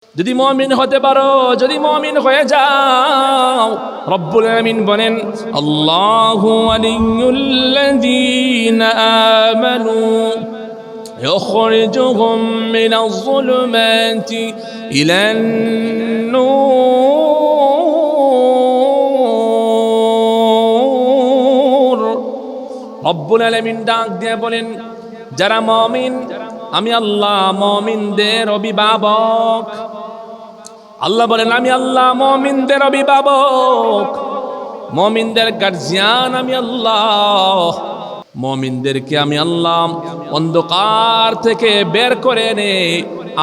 যদি মুমিন হতে পারো, যদি মুমিন হয়ে যাও, রব্বুল আলামিন বলেন আল্লাহু ওয়ালিয়ুল্লাযীনা আমানু ইখরিজুহুম মিনাজ যুলুমাতি ইলান নূর। রব্বুল আলামিন ডাক দিয়ে বলেন, যারা মুমিন, আমি আল্লাহ মুমিনদের অভিভাবক। আল্লাহ বলেন, আমি আল্লাহ মুমিনদের অভিভাবক, মুমিনদের গার্জিয়ান আমি আল্লাহ। মুমিনদেরকে আমি আল্লাহ অন্ধকার থেকে বের করে এনে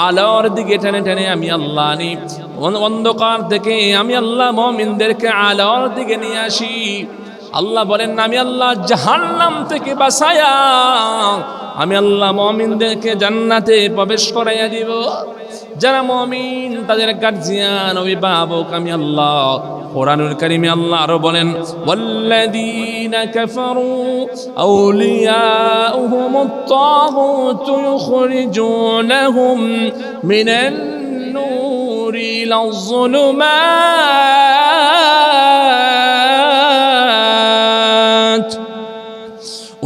আলোর দিকে টেনে টেনে আমি আল্লাহ আনি। অন্ধকার থেকে আমি আল্লাহ মুমিনদেরকে আলোর দিকে নিয়ে আসি। আল্লাহ বলেন, আমি আল্লাহ জাহান্নাম থেকে বাঁচায়া আমি আল্লাহ মুমিনদেরকে জান্নাতে প্রবেশ করাইয়া দিব। যারা মুমিন তাদের গার্জিয়ান অভিভাবক আমি আল্লাহ। কোরআনুল কারীমে আল্লাহ আরো বলেন, ওয়াল্লাযীনা কাফারু আউলিয়াউহুমুত তাগুতু ইখরিজুনাহুম মিনান নূরি ইলাজ যুলুমাত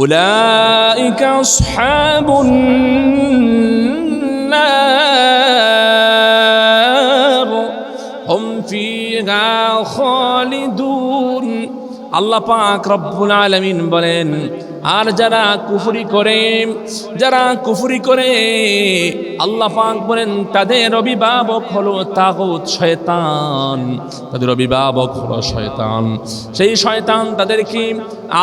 উলাইকা আসহাবুন নার হুম ফিহা খালিদুন। আল্লাহ পাক রব্বুল আলামিন বলেন, আর যারা কুফরি করে আল্লাহ পাক বলেন তাদের অভিভাবক হলো তাগুত, শয়তান। তাদের অভিভাবক হলো শয়তান। সেই শয়তান তাদেরকে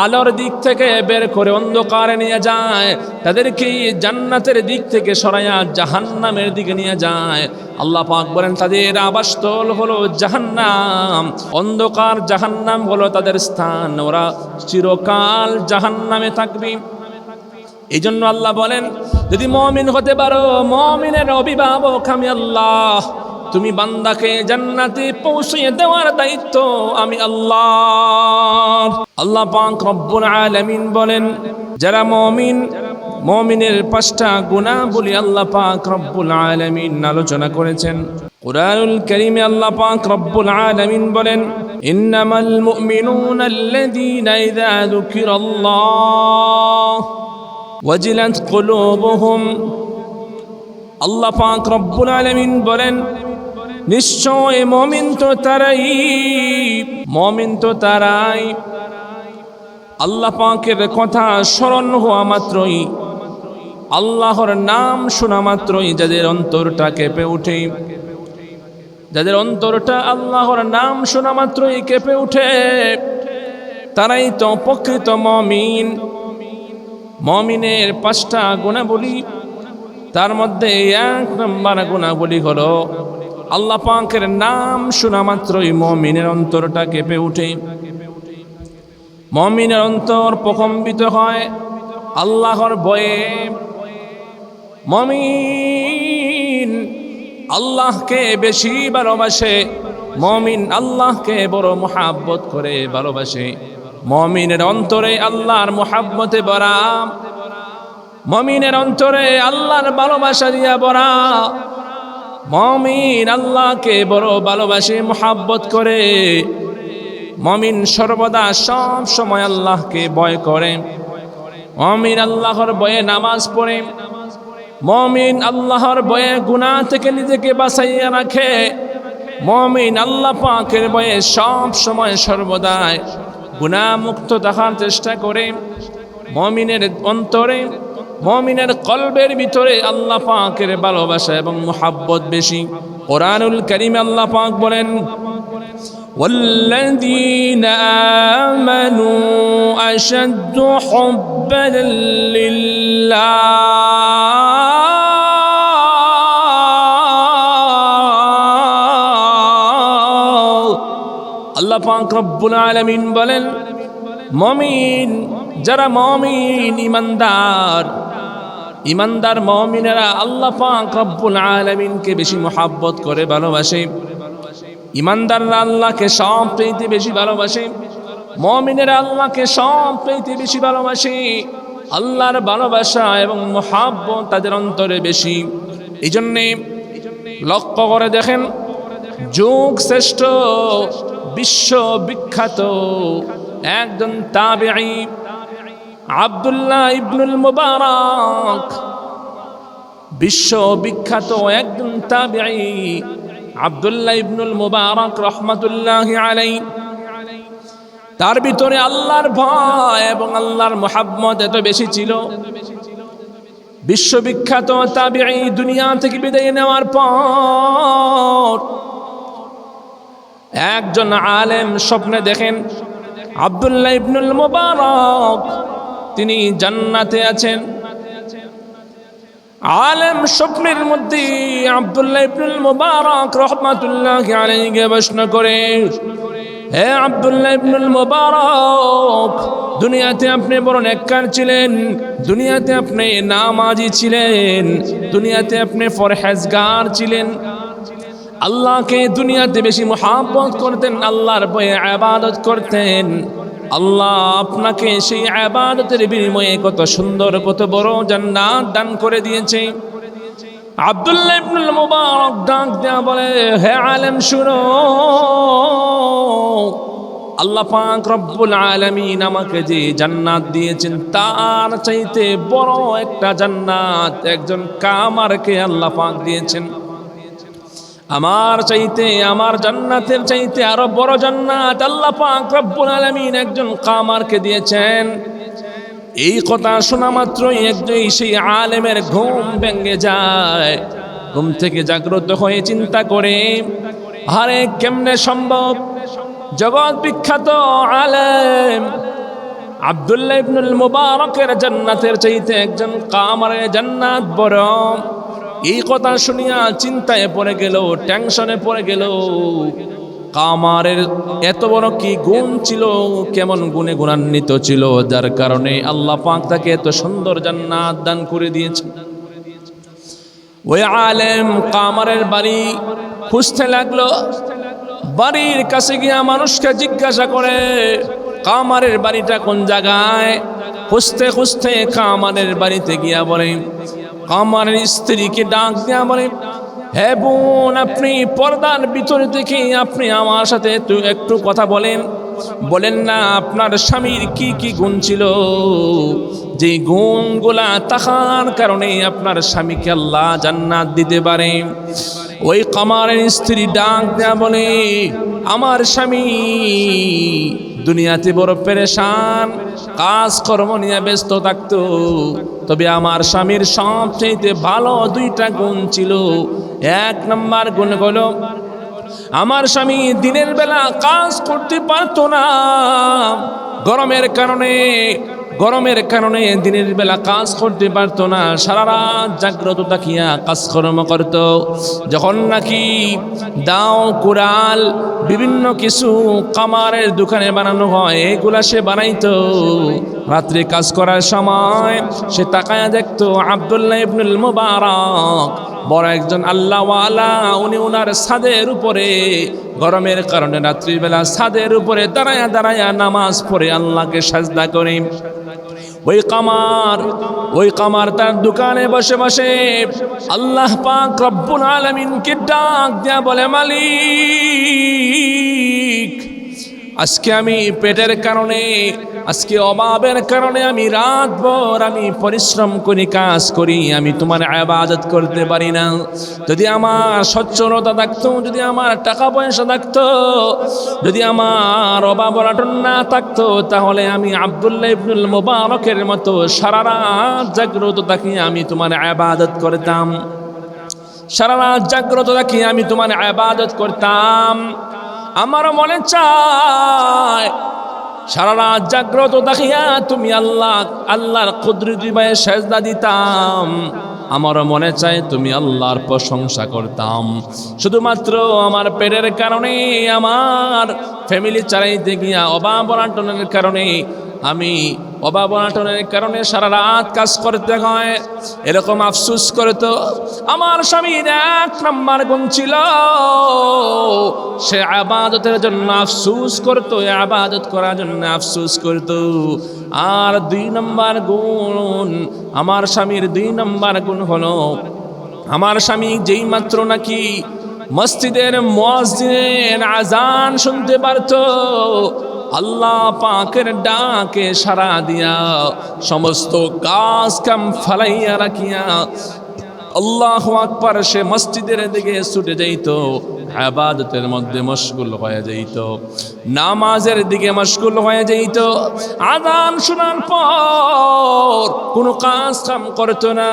আলোর দিক থেকে বের করে অন্ধকারে নিয়ে যায়, তাদেরকে জান্নাতের দিক থেকে সরাইয়া জাহান্নামের দিকে নিয়ে যায়। আল্লাহ পাক বলেন তাদের আবাসস্থল হলো জাহান্নাম, অন্ধকার জাহান্নাম হলো তাদের স্থান, ওরা চিরকাল জাহান্নামে থাকবে। এই জন্য আল্লাহ বলেন, যদি মুমিন হতে পারো, মুমিনের অভিভাবক আমি আল্লাহ। তুমি বান্দাকে জান্নাতে পৌঁছিয়ে দেওয়ার দায়িত্ব আমি আল্লাহ। আল্লাহ পাক রব্বুল আলামিন বলেন, যারা মুমিনের 5টা গুণাবলী আল্লাহ পাক রব্বুল আলামিন আলোচনা করেছেন। কুরআনুল কারীমে আল্লাহ পাক রব্বুল আলামিন বলেন, ইন্নামাল মুমিনুনা আল্লাযীনা ইযা যুকিরাল্লাহ ওয়াজিলাত কুলুবুহুম। আল্লাহ পাক রব্বুল আলামিন বলেন, নিশ্চয় মুমিন তো তারাই আল্লাহ পাকের কথা স্মরণ হওয়া মাত্রই, আল্লাহর নাম শোনা মাত্রই যাদের অন্তরটা কেঁপে ওঠে, যাদের অন্তরটা আল্লাহর নাম শোনা মাত্রই কেঁপে ওঠে, তারাই তো প্রকৃত মুমিন। মুমিনের 5টা গুণাবলী, তার মধ্যে 1 নম্বর গুণাবলী হলো আল্লাহ পাকের নাম শোনা মাত্রই মুমিনের অন্তরটা কেঁপে ওঠে, মুমিনের অন্তর প্রকম্পিত হয় আল্লাহর ভয়ে। মুমিন আল্লাহকে বেশি ভালোবাসে, মুমিন আল্লাহকে বড় মুহাব্বত করে ভালোবাসে। মুমিনের অন্তরে আল্লাহর মুহাব্বতে ভরা, মুমিনের অন্তরে আল্লাহর ভালোবাসা দিয়া ভরা। মুমিন আল্লাহকে বড় ভালোবাসে, মুহাব্বত করে। মুমিন সর্বদা সব সময় আল্লাহকে ভয় করে। মুমিন আল্লাহর ভয়ে নামাজ পড়ে, মুমিন আল্লাহর ভয়ে গুনাহ থেকে নিজেকে বাঁচাইয়া রাখে। মুমিন আল্লাহ পাকের ভয়ে সব সময় সর্বদাই গুনাহ মুক্ত থাকার চেষ্টা করে। মুমিনের অন্তরে, মুমিনের কলবের ভিতরে আল্লাহ পাকের ভালোবাসা এবং মুহাব্বত বেশি। কোরআনুল কারীমে আল্লাহ পাক বলেন, والذين آمنوا أشد حبا لله আল্লাহ পাক রব্বুল আলামিন বলেন, মুমিন, যারা মুমিন ইমানদার মুমিনেরা আল্লাহ পাক রব্বুল আলামিনকে বেশি মুহাব্বত করে ভালোবাসে। ইমানদাররা আল্লাহকে সবচেয়ে বেশি ভালোবাসে, মুমিনেরা আল্লাহকে সবচেয়ে বেশি ভালোবাসে। আল্লাহর ভালোবাসা এবং মুহাব্বত তাদের অন্তরে বেশি। এই জন্যে লক্ষ্য করে দেখেন, যুগ শ্রেষ্ঠ বিশ্ববিখ্যাত একজন তাবিঈ আব্দুল্লাহ ইবনুল মুবারক, বিশ্ববিখ্যাত একজন তাবিঈ আব্দুল্লাহ ইবনুল মুবারক রহমাতুল্লাহি আলাইহি, তার ভিতরে আল্লাহর ভয় এবং আল্লাহর মুহাব্বত এত বেশি ছিল। বিশ্ববিখ্যাত তাবিঈ দুনিয়া থেকে বিদায় নেওয়ার পর একজন আলেম স্বপ্নে দেখেন আব্দুল্লাহ ইবনুল মুবারক তিনি জান্নাতে আছেন। আলেম স্বপ্নের মধ্যে আব্দুল্লাহ ইবনুল মুবারক রাহমাতুল্লাহি আলাইহি প্রশ্ন করে, হে আব্দুল্লাহ ইবনুল মুবারক, দুনিয়াতে আপনি বড় নেককার ছিলেন, দুনিয়াতে আপনি নামাজি ছিলেন, দুনিয়াতে আপনি পরহেজগার ছিলেন, আল্লাহকে দুনিয়াতে বেশি মুহাব্বত করতেন, আল্লাহর ভয়ে ইবাদত করতেন। আল্লাহ আপনাকে সেই ইবাদতের বিনিময়ে কত সুন্দর কত বড় জান্নাত দান করে দিয়েছে। আব্দুল্লাহ ইবনুল মুবারক ডাক দেয়া বলে, হে আলেম শুনো, আল্লাহ পাক রব্বুল আলামিন আমাকে যে জান্নাত দিয়েছেন তার চাইতে বড় একটা জান্নাত একজন কামারকে আল্লাহ পাক দিয়েছেন। আমার চাইতে, আমার জান্নাতের চাইতে আরো বড় জান্নাত আল্লাহ পাক রব্বুল আলামিন একজন কামারকে দিয়েছেন। এই কথা শোনা মাত্রই একজন সেই আলেমের ঘুম ভেঙে যায়। ঘুম থেকে জাগ্রত হয়ে চিন্তা করে, আরে কেমনে সম্ভব, জগৎ বিখ্যাত আলেম আব্দুল্লাহ ইবনুল মুবারকের জান্নাতের চাইতে একজন কামারের জান্নাত বড়। এই কথা শুনিয়া চিন্তায় পড়ে গেল, টেনশনে পড়ে গেল। কামারের এত বড় কি গুণ ছিল, কেমন গুণে গুণান্বিত ছিল, যার কারণে আল্লাহ পাক তাকে এত সুন্দর জান্নাত দান করে দিয়েছেন। ওই আলেম কামারের বাড়ি খুঁজতে লাগলো। বাড়ির কাছে গিয়া মানুষকে জিজ্ঞাসা করে, কামারের বাড়িটা কোন জায়গায়? খুঁজতে খুঁজতে কামারের বাড়িতে গিয়া বলে, কামারের স্ত্রীকে ডাক দিয়া বলে, হে বোন, আপনি পর্দার ভিতরে থেকে আপনি আমার সাথে একটু কথা বলেন না, আপনার স্বামীর কি কি গুণ ছিল, যে গুণগুলা থাকার কারণে আপনার স্বামীকে আল্লাহ জান্নাত দিতে পারে। ওই কামারের স্ত্রী ডাক দেয়া বলে, আমার স্বামী দুনিয়াতে বড় পেরেশান, কাজ কর্ম নিয়ে ব্যস্ত থাকতো, তবে আমার স্বামীর সবচেয়ে ভালো দুইটা গুণ ছিল। এক নম্বর গুণ হলো, আমার স্বামী দিনের বেলা কাজ করতে পারতো না, গরমের কারণে দিনের বেলা কাজ করতে পারতো না, সারা রাত জাগ্রত থাকিয়া কাজকর্ম করত। যখন নাকি দাও কুড়াল বিভিন্ন কিছু কামারের দোকানে বানানো হয়, এগুলা সে বানাইতো। রাত্রে কাজ করার সময় সে তাকায়া দেখতো আব্দুল্লাহ ইবনুল মুবারক বড় একজন আল্লাহওয়ালা, উনি ওনার ছাদের উপরে গরমের কারণে রাত্রিবেলা ছাদের উপরে দাঁড়ায়া দাঁড়ায়া নামাজ পড়ে আল্লাহকে সাজদা করে। ওই কামার তার দোকানে বসে বসে আল্লাহ পাক রব্বুল আলামিনকে ডাক দিয়া বলে, মালিক, আজকে আমি পেটের কারণে, আজকে অভাবের কারণে আমি রাতভর আমি পরিশ্রম করি, কাজ করি, আমি তোমার ইবাদত করতে পারি না। যদি আমার সচ্ছলতা থাকতো, যদি আমার টাকা পয়সা থাকতো, যদি আমার অভাব অনটন না থাকতো, তাহলে আমি আব্দুল্লাহ ইবনুল মুবারকের মতো সারা রাত জাগ্রত থাকি আমি তোমার ইবাদত করতাম, সারা রাত জাগ্রত থাকি আমি তোমার ইবাদত করতাম। আমার মনে চায় সারা রাত জাগ্রত দেখিয়া তুমি আল্লাহর কুদরতি পায়ে সেজদা দিতাম। আমার মনে চায় তুমি আল্লাহর প্রশংসা করতাম। শুধুমাত্র আমার পেটের কারণে, আমার ফ্যামিলি চালাইতে গিয়া অভাব অনটনের কারণে, আমি অভাব অনটনের কারণে সারা রাত কাজ করতে হয়, এরকম আফসুস করতো। আমার স্বামীর এক নম্বর গুণ ছিল, সে ইবাদতের জন্য আফসুস করতো, ইবাদত করার জন্য আফসুস করতো। আর 2 নম্বর গুণ, আমার স্বামীর 2 নম্বর গুণ হলো আমার স্বামী যেই মাত্র নাকি মসজিদের মুয়াজ্জিনের আজান শুনতে পারত, আল্লাহ পাকের ডাকে সাড়া দিয়া সমস্ত কাজ কাম ফালাইয়া রাখিয়া আল্লাহু আকবার সে মসজিদের দিকে ছুটে যাইত, ইবাদতের মধ্যে মশগুল হয়ে যাইত, নামাজের দিকে মশগুল হয়ে যাইত। আযান শোনার পর কোনো কাজ কাম করতো না,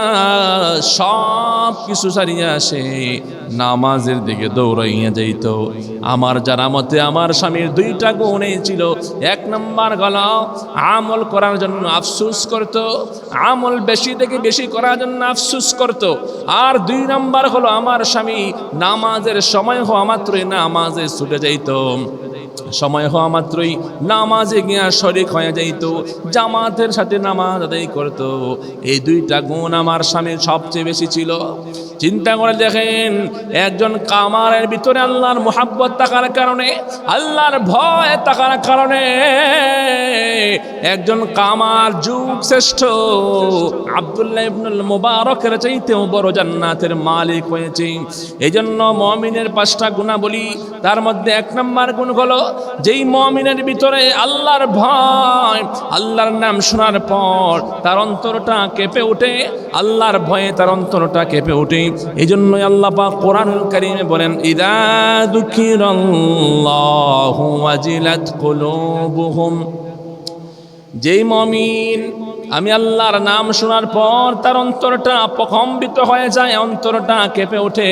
সব কিছু ছাড়িয়া সে নামাজের দিকে দৌড়াইয়া যাইত। আমার জানা মতে আমার স্বামীর দুইটা গুণই ছিল। এক নম্বর গেল আমল করার জন্য আফসোস করত, আমল বেশি থেকে বেশি করার জন্য আফসোস করত। আর দুই নম্বর হলো আমার স্বামী নামাজের সময় হওয়া মাত্রই নামাজে ছুটে যাইত, সময় হওয়া মাত্রই নামাজে গিয়া শরীক হয়ে যাইত, জামাতের সাথে নামাজ আদায় করত। এই দুইটা গুণ আমার স্বামীর সবচেয়ে বেশি ছিল। চিন্তা করে দেখেন, একজন কামারের ভিতরে আল্লাহর মুহাব্বত থাকার কারণে, আল্লাহর ভয় থাকার কারণে একজন কামার যুগ শ্রেষ্ঠ আব্দুল্লাহ ইবনুল মুবারকের চাইতেও বড় জান্নাতের মালিক হয়েছে। এই জন্য মুমিনের 5টা গুণাবলী, তার মধ্যে 1 নম্বর গুণ হলো যেই মুমিনের ভিতরে আল্লাহর ভয়, আল্লাহর নাম শোনার পর তার অন্তরটা কেঁপে ওঠে, আল্লাহর ভয়ে তার অন্তরটা কেঁপে ওঠে। এই জন্যই আল্লাহ পাক কোরআনুল কারীমে বলেন, ইযা যুকিরাল্লাহু ওয়াজিলাত কুলুবুহুম, যেই মুমিন আমি আল্লাহর নাম শোনার পর তার অন্তরটা প্রকম্পিত হয়ে যায়, অন্তরটা কেঁপে ওঠে,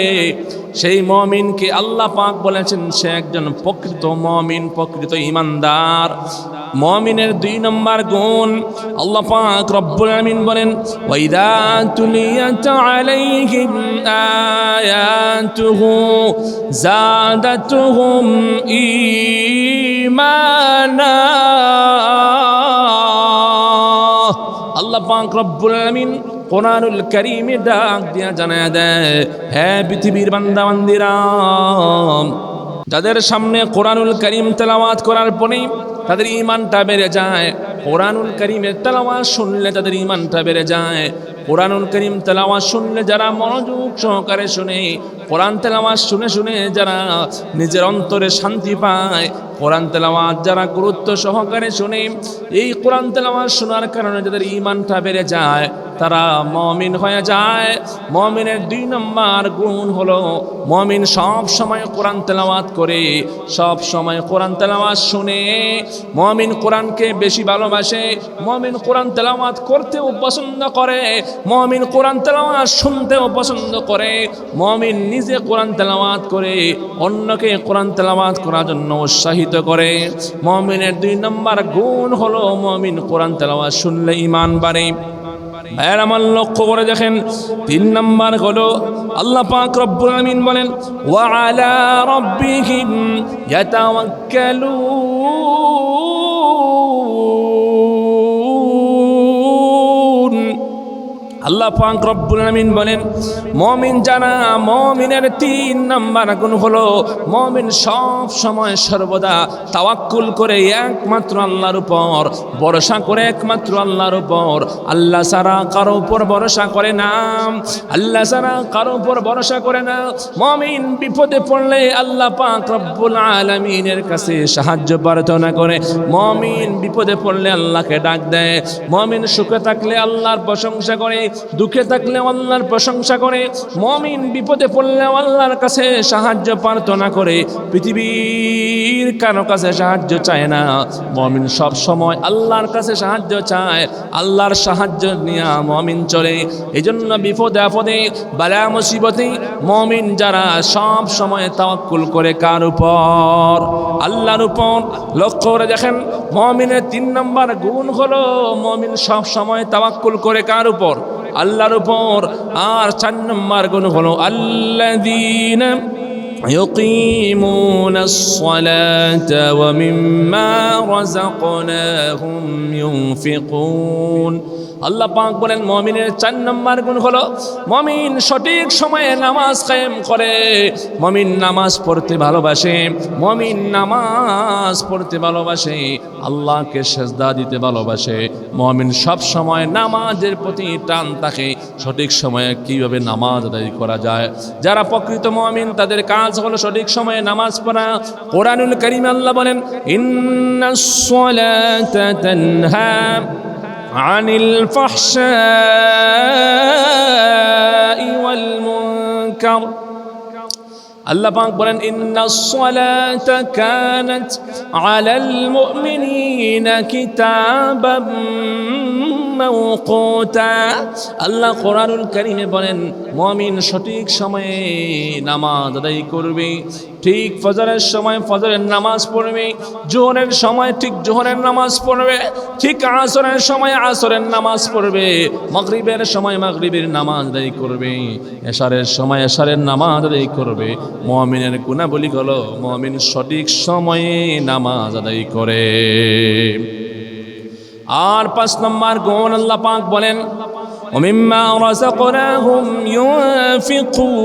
সেই মুমিনকে আল্লাহ পাক বলেছেন সে একজন প্রকৃত মুমিন, প্রকৃত ঈমানদার। মুমিনের 2 নম্বর গুণ আল্লাহ পাক রব্বুল আলামিন বলেন, ওয়াইদা তুলিয়াত আলাইহিম আয়াতুহু যাদাতুহুম ঈমানা। আল্লাহ পাক রব্বুল আলামিন কোরআনুল কারীমে ডাক দিয়া জানায় দেয়, হে পৃথিবীর বান্দা বান্দিরা, যাদের সামনে কোরআনুল কারীম তেলাওয়াত করার পরে তাদের ঈমানটা বেড়ে যায়, কোরআনুল কারীমের তেলাওয়াত শুনলে তাদের ঈমানটা বেড়ে যায়। কোরআনুল কারীম তেলাওয়াত শুনলে যারা মনোযোগ সহকারে শুনে, কোরআন তেলাওয়াত শুনে শুনে যারা নিজের অন্তরে শান্তি পায়, কোরআন তেলাওয়াত যারা গুরুত্ব সহকারে শুনে, এই কোরআন তেলাওয়াত শোনার কারণে যাদের ঈমানটা বেড়ে যায়, তারা মুমিন হয়ে যায়। মুমিনের 2 নম্বর গুণ হলো মুমিন সব সময় কোরআন তেলাওয়াত করে, সব সময় কোরআন তেলাওয়াত শুনে। মুমিন কোরআনকে বেশি ভালোবাসে, মুমিন কোরআন তেলাওয়াত করতেও পছন্দ করে, মুমিন কোরআন তেলাওয়াত শুনতেও পছন্দ করে। মুমিন নিজে কোরআন তেলাওয়াত করে, অন্যকে কোরআন তেলাওয়াত করার জন্য উৎসাহিত করে। মুমিনের 2 নম্বর গুণ হলো মুমিন কোরআন তেলাওয়াত শুনলে ঈমান বাড়ে। ভাইয়ের আমার লক্ষ্য করে দেখেন, 3 নম্বর হলো আল্লাহ পাক রব্বুল আলামিন বলেন, ওয়া আলা রাব্বিহিম ইয়াতাওয়াক্কালুন। আল্লাহ পাক রব্বুল আলামিন বলেন, মুমিন যারা, মুমিনের 3 নম্বর গুণ হলো মুমিন সব সময় সর্বদা তাওয়াক্কুল করে একমাত্র আল্লাহর উপর, ভরসা করে একমাত্র আল্লাহর উপর। আল্লাহ ছাড়া কারো উপর ভরসা করে না, আল্লাহ ছাড়া কারো উপর ভরসা করে না। মুমিন বিপদে পড়লে আল্লাহ পাক রব্বুল আলামিনের কাছে সাহায্য প্রার্থনা করে, মুমিন বিপদে পড়লে আল্লাহকে ডাক দেয়, মুমিন সুখে থাকলে আল্লাহর প্রশংসা করে, দুঃখে থাকলে আল্লাহর প্রশংসা করে। মুমিন বিপদে পড়লে আল্লাহর কাছে সাহায্য প্রার্থনা করে, পৃথিবীর কারো কাছে সাহায্য চায় না। মুমিন সব সময় আল্লাহর কাছে সাহায্য চায়, আল্লাহর সাহায্য নিয়ে মুমিন চলে। এজন্য বিপদে আপদে বালা মুসিবতে মুমিন যারা সব সময় তাওয়াক্কুল করে কার উপর? আল্লাহর উপর। লক্ষ্য করে দেখেন, মুমিনের 3 নম্বর গুণ হলো মুমিন সব সময় তাওয়াক্কুল করে কার উপর? আল্লাহর উপর। আর 4 নম্বর গুণ হলো আল্লাযীনা ইউকিমুনাস সালাতা ওয়া মিম্মা রাযাকনাহুম ইউনফিকুন। আল্লাহ পাক বলেন মুমিনের 4 নম্বর গুণ হলো মুমিন সঠিক সময়ে নামাজ কায়েম করে, মুমিন নামাজ পড়তে ভালোবাসে, মুমিন নামাজ পড়তে ভালোবাসে, আল্লাহকে সেজদা দিতে ভালোবাসে। মুমিন সব সময় নামাজের প্রতি টান থাকে, সঠিক সময়ে কিভাবে নামাজ আদায় করা যায়। যারা প্রকৃত মুমিন তাদের কাজ হলো সঠিক সময়ে নামাজ পড়া। কোরআনুল কারীমে আল্লাহ বলেন ইন্নাস সালাতা তানহা আনিল ফাহশাই ওয়াল মুনকার। আল্লাহ পাক বলেন ইন্নাস সালাতা কানাত আলাল মুমিনিনা কিতাবাম মাওকুতা। আল্লাহ কোরআনুল কারীমে বলেন মুমিন সঠিক সময়ে নামাজ আদায় করবে, ঠিক ফজরের সময় ফজরের নামাজ পড়বে, জোহরের সময় ঠিক জোহরের নামাজ পড়বে, ঠিক আসরের সময় আসরের নামাজ পড়বে, মাগরিবের সময় মাগরিবের নামাজ আদায় করবে, এশারের সময় এশারের নামাজ আদায় করবে। মুমিনের গুণাবলী হলো মুমিন সঠিক সময়ে নামাজ আদায় করে। আর 5 নম্বর গুণ আল্লাহ পাক বলেন ওমিম্মা রাযাকনাহুম ইউনফিকুন।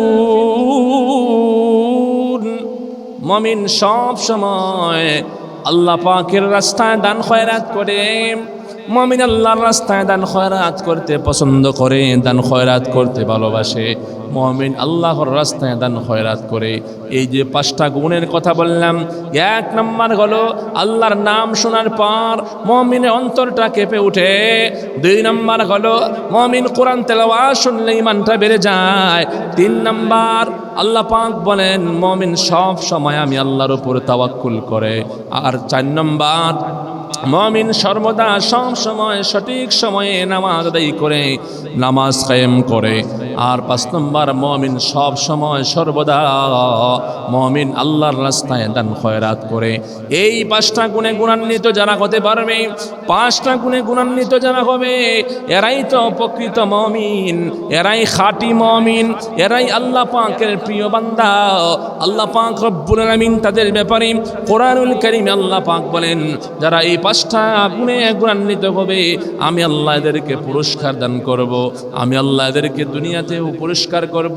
মুমিন সব সময় আল্লাহ পাকের রাস্তায় দান খয়রাত করে। মুমিন আল্লাহর রাস্তায় দান খয়রাত করতে পছন্দ করে, দান খয়রাত করতে ভালোবাসে। মুমিন আল্লাহর রাস্তায় দান খয়রাত করে। এই যে 5টা গুণের কথা বললাম, 1 নম্বর হলো আল্লাহর নাম শোনার পর মুমিনের অন্তরটা কেঁপে ওঠে। 2 নম্বর হলো মুমিন কোরআন তেলাওয়াত শুনলে ঈমানটা বেড়ে যায়। 3 নম্বর আল্লাহ পাক বলেন মুমিন সব সময় আমি আল্লাহর উপর তাওয়াক্কুল করে। আর 4 নম্বর মুমিন সর্বদা সব সময় সঠিক সময়ে নামাজ আদায় করে, নামাজ কায়েম করে। আর 5 নম্বর মুমিন সব সময় সর্বদা মুমিন আল্লাহর রাস্তায় দান খয়রাত করে। এই 5টা গুণে গুণান্বিত যারা হতে পারবে, 5টা গুণে গুণান্বিত যারা হবে, এরাই তো প্রকৃত মুমিন, এরাই খাঁটি মুমিন, এরাই আল্লাহ পাকের প্রিয় বান্দা। আল্লাহ পাক রব্বুল আলামিন তাদের ব্যাপারে কোরআনুল কারীমে আল্লাহ পাক বলেন যারা এই 5টা গুণে গুণান্বিত হবে আমি আল্লাহ এদেরকে পুরস্কার দান করব। আমি আল্লাহ এদেরকে দুনিয়াতেও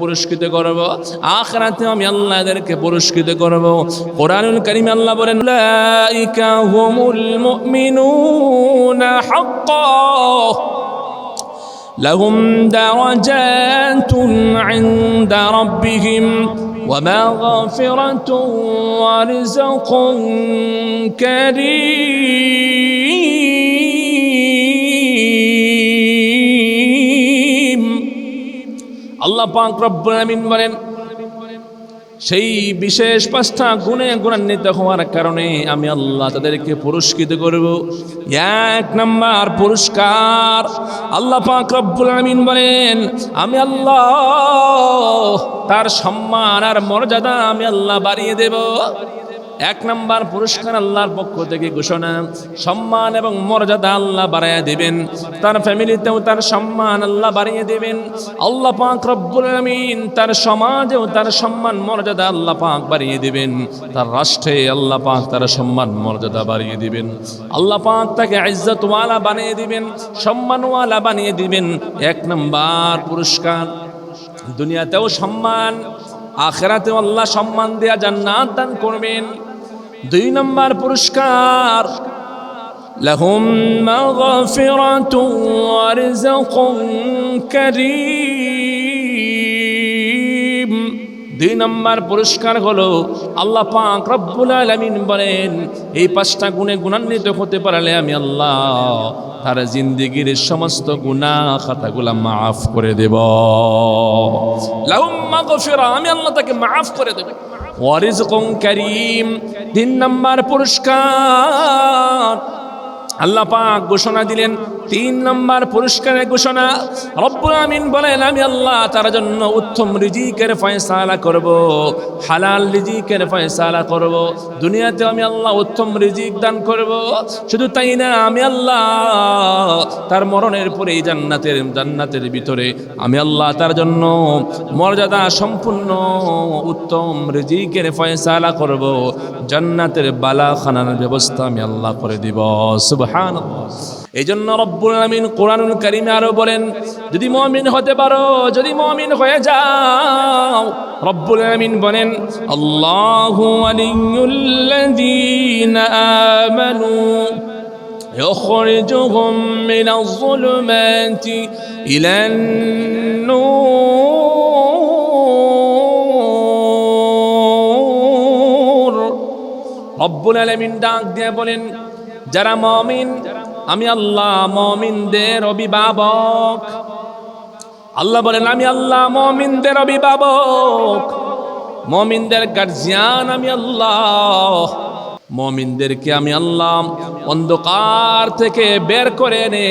পুরস্কৃত করব, আখিরাতেও আমি আল্লাহ এদেরকে পুরস্কৃত করব। কোরআনুল কারীমে আল্লাহ বলেন উলাইকা হুমুল মুমিনুনা হাক্কান লাহুম দারাজাতুন ইনদা রাব্বিহিম ওয়া মাগফিরাতুন ওয়া রিজকুন কারীম। আল্লাহ পাক রব্বুল আলামিন বলেন সেই বিশেষ 5টা গুণে গুণান্বিত হওয়ার কারণে আমি আল্লাহ তাদেরকে পুরস্কৃত করব। 1 নম্বর পুরস্কার আল্লাহ পাক রব্বুল আলামিন বলেন আমি আল্লাহ তার সম্মান আর মর্যাদা আমি আল্লাহ বাড়িয়ে দেব। 1 নম্বর পুরস্কার আল্লাহর পক্ষ থেকে ঘোষণা, সম্মান এবং মর্যাদা আল্লাহ বাড়াইয়া দিবেন, তার ফ্যামিলিতেও তার সম্মান আল্লাহ বাড়িয়ে দিবেন। আল্লাহ পাক রব্বুল আলামিন তার সমাজেও তার সম্মান মর্যাদা আল্লাহ পাক বাড়িয়ে দিবেন, তার রাষ্ট্রে আল্লাহ পাক তার সম্মান মর্যাদা বাড়িয়ে দিবেন। আল্লাহ পাক তাকে ইজ্জতওয়ালা বানিয়ে দিবেন, সম্মানওয়ালা বানিয়ে দিবেন। 1 নম্বর পুরস্কার দুনিয়াতেও সম্মান, আখিরাতেও আল্লাহ সম্মান দেয়া জান্নাত দান করবেন। 2 নম্বর পুরস্কার লাহুম মাগফিরাতুন ওয়া রিজকুন কারীম। 2 নম্বর পুরস্কার হলো আল্লাহ পাক রব্বুল আলামিন বলেন এই 5টা গুণে গুণান্বিত হতে পারলে আমি আল্লাহ তার জিন্দেগির সমস্ত গুনাহ খাতাগুলা মাফ করে দেব। লাহুম মাগফিরা, আমি আল্লাহ তাকে মাফ করে দেব। ওয়া রিজকুন কারীম। 3 নম্বর পুরস্কার আল্লাহ পাক ঘোষণা দিলেন, 3 নম্বর পুরস্কারের ঘোষণা রব্বুল আমিন বলেন আমি আল্লাহ তার জন্য উত্তম রিজিকের ফয়সালা করব, হালাল রিজিকের ফয়সালা করব। দুনিয়াতে আমি আল্লাহ উত্তম রিজিক দান করব। শুধু তাই না, আমি আল্লাহ তার মরণের পরে জান্নাতের ভিতরে আমি আল্লাহ তার জন্য মর্যাদা সম্পূর্ণ উত্তম রিজিকের ফয়সালা করব। জান্নাতের বালাখানার ব্যবস্থা আমি আল্লাহ করে দিব। সুবহানাল্লাহ। এই জন্য রব্বুল আলামিন কোরআনুল কারীমে আরো বলেন, যদি মুমিন হতে পারো, যদি মুমিন হয়ে যাও, রব্বুল আলামিন বলেন, আল্লাহু ওয়ালিয়ুল্লাযীনা আমানু يخرجهم من الظلمات إلى النور রব্বুল আলামিন ডাক দিয়ে বলেন, যারা মুমিন, আমি আল্লাহ মুমিনদের অভিভাবক। আল্লাহ বলেন, আমি আল্লাহ মুমিনদের অভিভাবক, মুমিনদের গার্জিয়ান আমি আল্লাহ। মুমিনদেরকে আমি আল্লাহ অন্ধকার থেকে বের করে এনে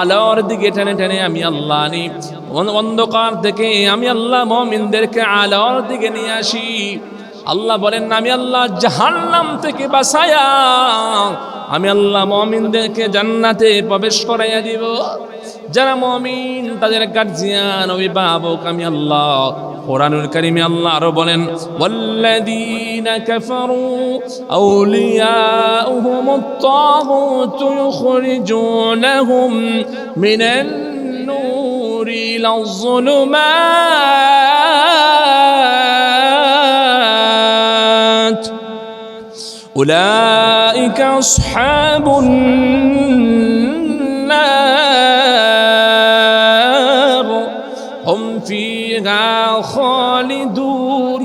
আলোর দিকে টেনে টেনে আমি আল্লাহ আনি। অন্ধকার থেকে আমি আল্লাহ মুমিনদেরকে আলোর দিকে নিয়ে আসি। আল্লাহ বলেন, আমি আল্লাহ জাহান্নাম থেকে বাঁচায়া আমি আল্লাহ মুমিনদেরকে জান্নাতে প্রবেশ করাইয়া দিব। যারা মুমিন তাদের গার্জিয়ান অভিভাবক আমি আল্লাহ। কোরআনুল কারীমে আল্লাহ আরো বলেন, ওয়াল্লাযীনা কাফারু আউলিয়াউহুমুত তাগুতু ইউখরিজুনাহুম মিনান নূরি ইলাজ যুলুমাত উলাইকা আসহাবুন নার হুম ফিহা খালিদুন।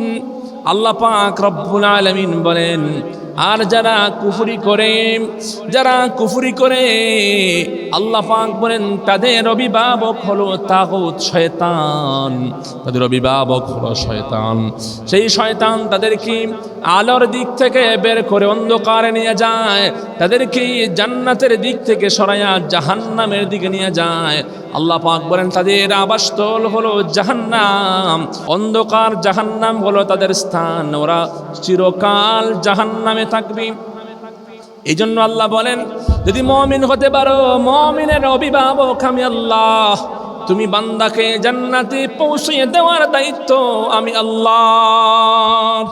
আল্লাহ পাক রব্বুল আলামিন বলেন, আর যারা কুফরি করে আল্লাহ পাক বলেন, তাদের অভিভাবক হলো তাগুত, শয়তান। তাদের অভিভাবক হলো শয়তান। সেই শয়তান তাদেরকে আলোর দিক থেকে বের করে অন্ধকারে নিয়ে যায়, তাদেরকে জান্নাতের দিক থেকে সরাইয়া জাহান্নামের দিকে নিয়ে যায়। আল্লাহ পাক বলেন, তাদের আবাসস্থল হলো জাহান্নাম, অন্ধকার জাহান্নাম হলো তাদের স্থান, ওরা চিরকাল জাহান্নামে থাকবে। এই জন্য আল্লাহ বলেন, যদি মুমিন হতে পারো, মুমিনের অভিভাবক আমি আল্লাহ। তুমি বান্দাকে জান্নাতে পৌঁছে দেওয়ার দায়িত্ব আমি আল্লাহ।